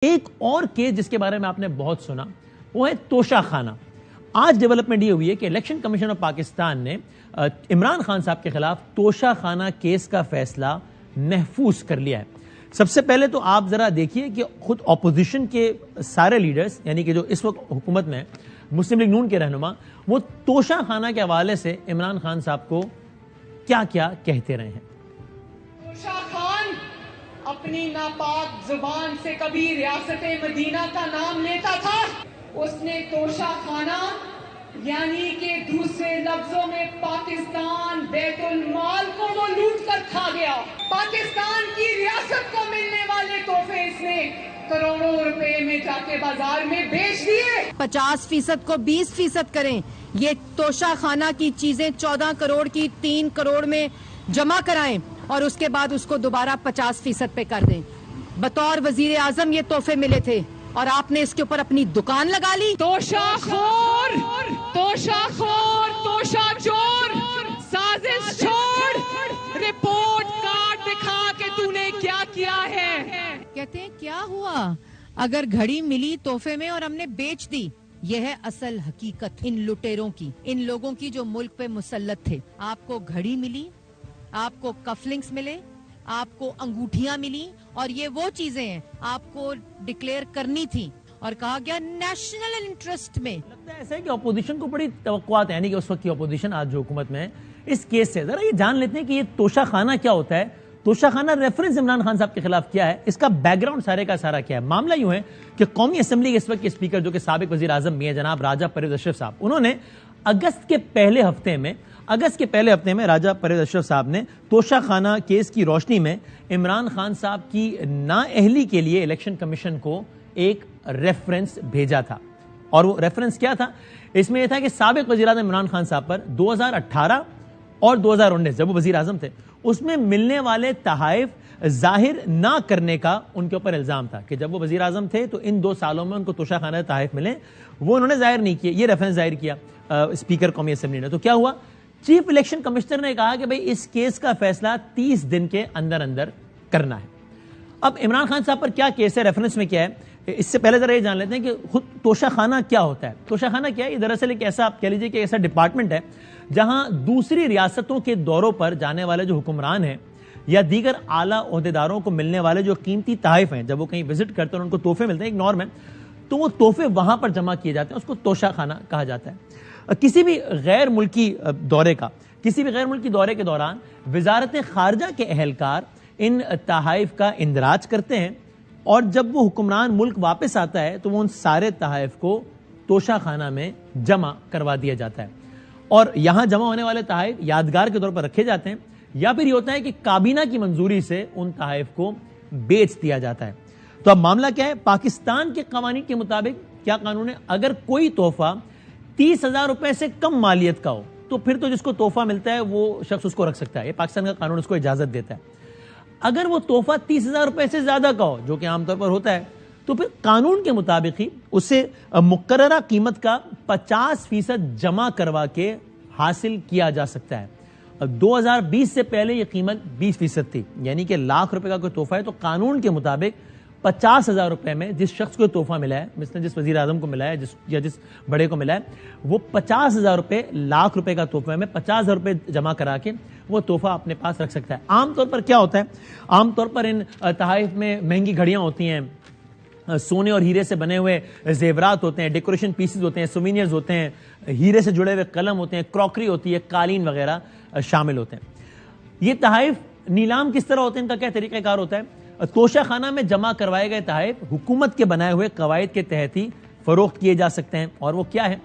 ایک اور کیس جس کے بارے میں آپ نے بہت سنا وہ ہے توشہ خانہ. آج ڈیولپمنٹ یہ ہوئی ہے کہ الیکشن کمیشن آف پاکستان نے عمران خان صاحب کے خلاف توشہ خانہ کیس کا فیصلہ محفوظ کر لیا ہے. سب سے پہلے تو آپ ذرا دیکھیے کہ خود اپوزیشن کے سارے لیڈرز یعنی کہ جو اس وقت حکومت میں مسلم لیگ نون کے رہنما وہ توشہ خانہ کے حوالے سے عمران خان صاحب کو کیا کیا کہتے رہے ہیں. توشہ خان اپنی ناپاک زبان سے کبھی ریاست مدینہ کا نام لیتا تھا. اس نے توشہ خانہ یعنی کہ دوسرے لفظوں میں پاکستان بیت المال کو وہ لوٹ کر کھا گیا. پاکستان کی ریاست کو ملنے والے تحفے اس نے کروڑوں روپے میں جا کے بازار میں بیچ دیے. 50% کو 20% کریں. یہ توشہ خانہ کی چیزیں 14 کروڑ کی 3 کروڑ میں جمع کرائیں اور اس کے بعد اس کو دوبارہ 50% پہ کر دیں. بطور وزیر اعظم یہ تحفے ملے تھے اور آپ نے اس کے اوپر اپنی دکان لگا لی. توشہ خور، توشہ خور، توشہ چور، سازش چھوڑ، رپورٹ کارڈ دکھا کہ تو نے کیا کیا ہے. کہتے ہیں کیا ہوا اگر گھڑی ملی تحفے میں اور ہم نے بیچ دی. یہ ہے اصل حقیقت ان لٹیروں کی، ان لوگوں کی جو ملک پہ مسلط تھے. آپ کو گھڑی ملی، آپ کو کفلنگز ملے، آپ کو انگوٹھیاں ملی اور یہ وہ چیزیں ہیں آپ کو ڈکلیئر کرنی تھی اور کہا گیا نیشنل انٹرسٹ میں. لگتا ہے ایسا ہے کہ اپوزیشن کو بڑی توقعات ہیں یعنی کہ اس وقت کی اپوزیشن آج جو حکومت میں ہے اس کیس سے ذرا یہ جان لیتے ہیں کہ یہ توشہ خانہ کیا ہوتا ہے. توشہ خانہ ریفرنس عمران خان صاحب کے خلاف کیا ہے، اس کا بیک گراؤنڈ سارے کا سارا کیا ہے. معاملہ یوں ہے کہ قومی اسمبلی کے اس وقت کے اسپیکر جو کہ سابق وزیر اعظم بھی ہیں جناب راجہ پرویز اشرف صاحب، انہوں نے اگست کے پہلے ہفتے میں راجہ پرویز اشرف صاحب نے توشہ خانہ کیس کی روشنی میں عمران خان صاحب کی نااہلی کے لیے الیکشن کمیشن کو ایک ریفرنس بھیجا تھا. اور وہ ریفرنس کیا تھا؟ اس میں یہ تھا کہ سابق وزیر اعظم عمران خان صاحب پر 2018 اور 2019 جب وہ وزیر اعظم تھے اس میں ملنے والے تحائف ظاہر نہ کرنے کا ان کے اوپر الزام تھا کہ جب وہ وزیر اعظم تھے تو ان 2 سالوں میں ان کو توشہ خانہ تحائف ملے، وہ انہوں نے ظاہر نہیں کیے. یہ ریفرنس ظاہر کیا اسپیکر قومی اسمبلی نے. تو کیا ہوا؟ چیف الیکشن کمشنر نے کہا کہ بھئی اس کیس کا فیصلہ 30 دن کے اندر کرنا ہے. اب عمران خان صاحب پر کیا کیس ہے، ریفرنس میں کیا ہے، اس سے پہلے ذرا یہ جان لیتے ہیں کہ خود توشہ خانہ کیا ہوتا ہے. توشہ خانہ کیا ہے؟ یہ دراصل ایک ایسا آپ کہہ لیجیے کہ ایسا ڈپارٹمنٹ ہے جہاں دوسری ریاستوں کے دوروں پر جانے والے جو حکمران ہیں یا دیگر اعلیٰ عہدیداروں کو ملنے والے جو قیمتی تحائف ہیں جب وہ کہیں وزٹ کرتے ہیں ان کو تحفے ملتے ہیں، ایک نارم ہے، تو وہ تحفے وہاں پر جمع کیے جاتے ہیں، اس کو توشہ خانہ کہا جاتا ہے. کسی بھی غیر ملکی دورے کے دوران وزارت خارجہ کے اہلکار ان تحائف کا اندراج کرتے ہیں اور جب وہ حکمران ملک واپس آتا ہے تو وہ ان سارے تحائف کو توشہ خانہ میں جمع کروا دیا جاتا ہے. اور یہاں جمع ہونے والے تحائف یادگار کے طور پر رکھے جاتے ہیں یا پھر یہ ہوتا ہے کہ کابینہ کی منظوری سے ان تحائف کو بیچ دیا جاتا ہے. تو اب معاملہ کیا ہے؟ پاکستان کے قوانین کے مطابق کیا قانون ہے؟ اگر کوئی تحفہ 30,000 روپے سے کم مالیت کا ہو تو پھر تو جس کو تحفہ ملتا ہے وہ شخص اس کو رکھ سکتا ہے، یہ پاکستان کا قانون اس کو اجازت دیتا ہے. اگر وہ تحفہ 30,000 روپے سے زیادہ کا ہو جو کہ عام طور پر ہوتا ہے تو پھر قانون کے مطابق ہی اسے مقررہ قیمت کا 50% جمع کروا کے حاصل کیا جا سکتا ہے. 2020 سے پہلے یہ قیمت 20% تھی، یعنی کہ لاکھ روپے کا کوئی تحفہ ہے تو قانون کے مطابق 50,000 روپے میں جس شخص کو تحفہ ملا ہے، مثلا جس وزیر اعظم کو ملا ہے جس بڑے کو ملا ہے، وہ 50,000 روپے لاکھ روپے کا تحفہ میں 50,000 روپے جمع کرا کے وہ تحفہ اپنے پاس رکھ سکتا ہے. عام طور پر کیا ہوتا ہے؟ عام طور پر ان تحائف میں مہنگی گھڑیاں ہوتی ہیں، سونے اور ہیرے سے بنے ہوئے زیورات ہوتے ہیں، ڈیکوریشن پیسز ہوتے ہیں، سووینئرز ہوتے ہیں، ہیرے سے جڑے ہوئے قلم ہوتے ہیں، کراکری ہوتی ہے، قالین وغیرہ شامل ہوتے ہیں. یہ تحائف نیلام کس طرح ہوتے ہیں؟ ان کا کیا طریقہ کار ہوتا ہے؟ توشہ خانہ میں جمع کروائے گئے تحائف حکومت کے بنائے ہوئے قواعد کے تحت ہی فروخت کیے جا سکتے ہیں. اور وہ کیا ہے؟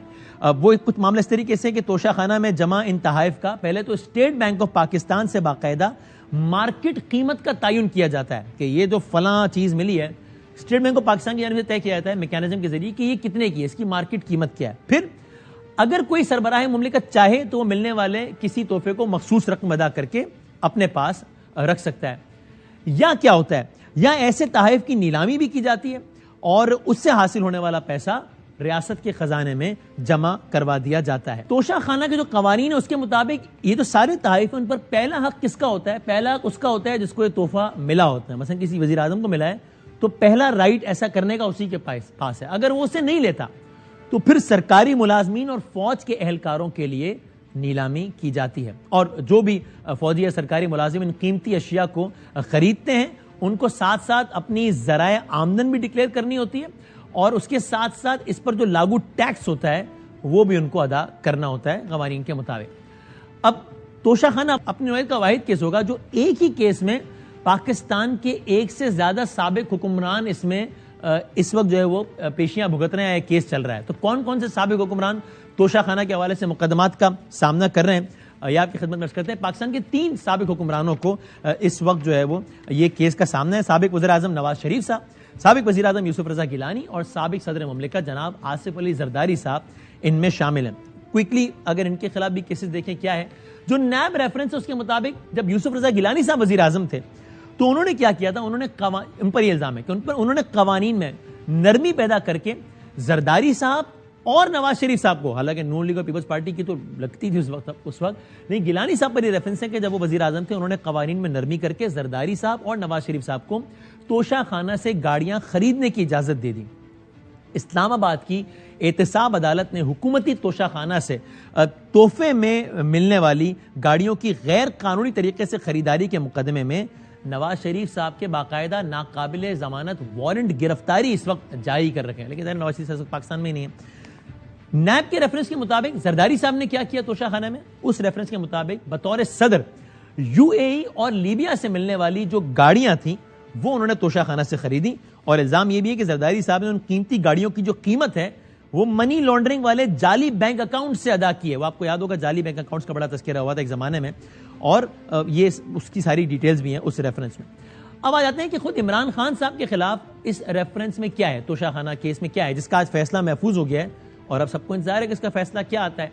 وہ کچھ معاملے اس طریقے سے کہ توشہ خانہ میں جمع ان تحائف کا پہلے تو اسٹیٹ بینک آف پاکستان سے باقاعدہ مارکیٹ قیمت کا تعین کیا جاتا ہے کہ یہ جو فلاں چیز ملی ہے اسٹیٹ بینک آف پاکستان کی جانب سے طے کیا جاتا ہے میکینزم کے ذریعے کہ یہ کتنے کی ہے، اس کی مارکیٹ قیمت کیا ہے. پھر اگر کوئی سربراہ مملکت چاہے تو وہ ملنے والے کسی تحفے کو مخصوص رقم ادا کر کے اپنے پاس رکھ سکتا ہے. یا کیا ہوتا ہے؟ یا ایسے تحائف کی نیلامی بھی کی جاتی ہے اور اس سے حاصل ہونے والا پیسہ ریاست کے خزانے میں جمع کروا دیا جاتا ہے. توشہ خانہ کے جو قوانین ہیں اس کے مطابق یہ جو سارے تحائف ہیں ان پر پہلا حق کس کا ہوتا ہے؟ پہلا حق اس کا ہوتا ہے جس کو یہ تحفہ ملا ہوتا ہے. مثلا کسی وزیر اعظم کو ملا ہے تو تو پہلا رائٹ ایسا کرنے کا اسی کے پاس ہے. اگر وہ اسے نہیں لیتا تو پھر سرکاری ملازمین اور فوج کے اہلکاروں کے لیے نیلامی کی جاتی ہے, اور جو بھی فوجی یا سرکاری ملازم ان قیمتی اشیاء کو خریدتے ہیں ان کو ساتھ ساتھ اپنی ذرائع آمدن بھی ڈکلیئر کرنی ہوتی ہے, اور اس کے ساتھ ساتھ اس پر جو لاگو ٹیکس ہوتا ہے وہ بھی ان کو ادا کرنا ہوتا ہے قوانین کے مطابق. اب توشہ خانہ اپنے نوعیت کا واحد کیس ہوگا جو ایک ہی کیس میں پاکستان کے ایک سے زیادہ سابق حکمران اس میں اس وقت جو ہے وہ پیشیاں بھگت رہے ہیں, کیس چل رہا ہے. تو کون کون سے سابق حکمران توشہ خانہ کے حوالے سے مقدمات کا سامنا کر رہے ہیں, یہ آپ کی خدمت میں عرض کرتے ہیں. پاکستان کے 3 سابق حکمرانوں کو اس وقت جو ہے وہ یہ کیس کا سامنا ہے. سابق وزیر اعظم نواز شریف صاحب, سابق وزیر اعظم یوسف رضا گیلانی اور سابق صدر مملکت جناب آصف علی زرداری صاحب ان میں شامل ہیں. کوئکلی اگر ان کے خلاف بھی کیسز دیکھیں کیا ہے, جو نیب ریفرنس ہے اس کے مطابق جب یوسف رضا گیلانی صاحب وزیر اعظم تھے تو انہوں نے کیا کیا تھا, انہوں نے ان پر یہ الزام ہے کہ انہوں نے قوانین میں نرمی پیدا کر کے زرداری صاحب اور نواز شریف صاحب کو, حالانکہ نون لیگ اور پیپلز پارٹی کی تو لگتی تھی اس وقت, لیکن گیلانی صاحب پر یہ ریفرنس ہے کہ جب وہ وزیر اعظم تھے انہوں نے قوانین میں نرمی کر کے زرداری صاحب اور نواز شریف صاحب کو توشہ خانہ سے گاڑیاں خریدنے کی اجازت دے دی. اسلام آباد کی احتساب عدالت نے حکومتی توشہ خانہ سے تحفے میں ملنے والی گاڑیوں کی غیر قانونی طریقے سے خریداری کے مقدمے میں نواز شریف صاحب کے باقاعدہ ناقابل ضمانت وارنٹ گرفتاری اس وقت جاری کر رکھے ہیں, لیکن نواز شریف صاحب پاکستان میں ہی نہیں ہے. نیب کے ریفرنس کے مطابق زرداری صاحب نے کیا کیا توشہ خانہ میں, اس ریفرنس کے مطابق بطور صدر یو اے ای اور لیبیا سے ملنے والی جو گاڑیاں تھیں وہ انہوں نے توشہ خانہ سے خریدی, اور الزام یہ بھی ہے کہ زرداری صاحب نے ان قیمتی گاڑیوں کی جو قیمت ہے وہ منی لانڈرنگ والے جعلی بینک اکاؤنٹ سے ادا کی ہے. وہ آپ کو یاد ہوگا جعلی بینک اکاؤنٹس کا بڑا تذکرہ ہوا تھا ایک زمانے میں, اور یہ اس کی ساری ڈیٹیلز بھی ہیں اس ریفرنس میں. اب آ جاتے ہیں کہ خود عمران خان صاحب کے خلاف اس ریفرنس میں کیا ہے, توشہ خانہ کیس میں کیا ہے جس کا آج فیصلہ محفوظ ہو گیا ہے, اور اب سب کو انتظار ہے کہ اس کا فیصلہ کیا آتا ہے.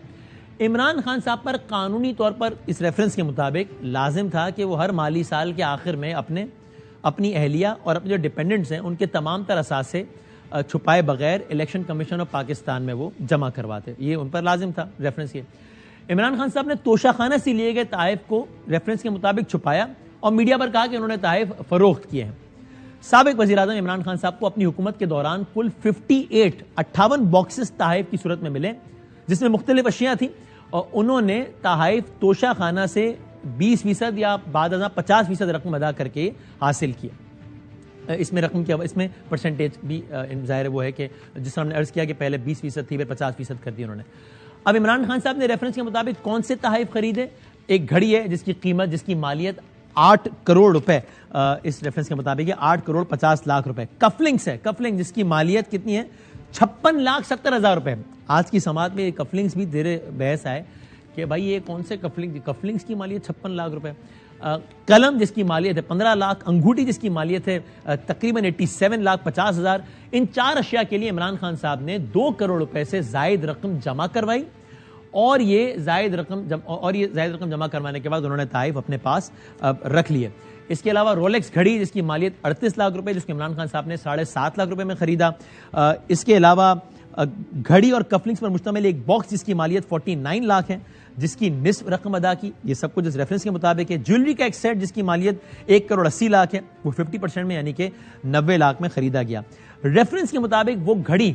عمران خان صاحب پر قانونی طور پر اس ریفرنس کے مطابق لازم تھا کہ وہ ہر مالی سال کے آخر میں اپنی اہلیہ اور اپنے جو ڈیپینڈنٹس ہیں ان کے تمام تر اثاثے چھپائے بغیر الیکشن کمیشن آف پاکستان میں وہ جمع کرواتے, یہ ان پر لازم تھا ریفرنس. یہ عمران خان صاحب نے توشہ خانہ سے لیے گئے تحائف کو ریفرنس کے مطابق چھپایا اور میڈیا پر کہا کہ انہوں نے تحائف فروخت کیے ہیں. سابق وزیر اعظم عمران خان صاحب کو اپنی حکومت کے دوران کل 58 باکسز تحائف کی صورت میں ملے جس میں مختلف اشیاء تھیں, اور انہوں نے تحائف توشہ خانہ سے 20% یا بعد ازاں 50% رقم ادا کر کے حاصل کیا. اس میں رقم کیا, اس میں پرسنٹیج بھی ظاہر وہ ہے کہ جس طرح ہم نے عرض کیا کہ پہلے 20% تھی پھر 50% کر دی انہوں نے. اب عمران خان صاحب نے ریفرنس کے مطابق کون سے تحائف خریدے, ایک گھڑی ہے جس کی قیمت جس کی مالیت 8 کروڑ روپے, اس ریفرنس کے مطابق ہے 8 کروڑ 50 لاکھ روپے. کفلنگس ہے, کفلنگ جس کی مالیت کتنی ہے 56,70,000 روپے. آج کی سماعت میں کفلنگس بھی دیر بحث آئے کہ بھائی یہ کون سے کفلنگس کی مالیت 56 لاکھ روپے. قلم جس کی مالیت ہے 15 لاکھ, انگوٹھی جس کی مالیت ہے تقریباً 87,50,000. ان 4 اشیاء کے لیے عمران خان صاحب نے 2 کروڑ روپے سے زائد رقم جمع کروائی, اور یہ زائد رقم جمع کروانے کے بعد انہوں نے تحائف اپنے پاس رکھ لیے. اس کے علاوہ رولکس گھڑی جس کی مالیت 38 لاکھ روپے جس کو عمران خان صاحب نے 7.5 لاکھ روپے میں خریدا. اس کے علاوہ گھڑی اور کفلنگس پر مشتمل ایک باکس جس کی مالیت 49 لاکھ ہے جس کی نصف رقم ادا کی. یہ سب کچھ اس ریفرنس کے مطابق ہے. جیولری کا ایک سیٹ جس کی مالیت 1 کروڑ 80 لاکھ ہے, وہ 50% میں یعنی کہ 90 لاکھ میں خریدا گیا. ریفرنس کے مطابق وہ گھڑی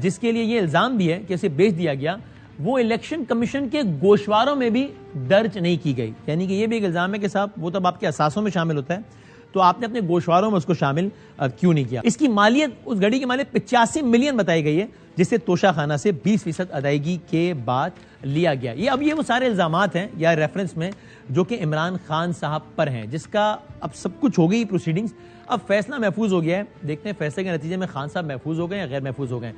جس کے لیے یہ الزام بھی ہے کہ اسے بیچ دیا گیا وہ الیکشن کمیشن کے گوشواروں میں بھی درج نہیں کی گئی, یعنی کہ یہ بھی ایک الزام ہے کہ صاحب وہ تب آپ کے اثاثوں میں شامل ہوتا ہے تو آپ نے اپنے گوشواروں میں اس کو شامل کیوں نہیں کیا. اس کی مالیت, اس گھڑی کی مالیت 85 ملین بتائی گئی ہے جسے توشہ خانہ سے 20% ادائیگی کے بعد لیا گیا. یہ وہ سارے الزامات ہیں یا ریفرنس میں جو کہ عمران خان صاحب پر ہیں, جس کا اب سب کچھ ہو گئی پروسیڈنگز, اب فیصلہ محفوظ ہو گیا ہے. دیکھتے ہیں فیصلے کے نتیجے میں خان صاحب محفوظ ہو گئے یا غیر محفوظ ہو گئے.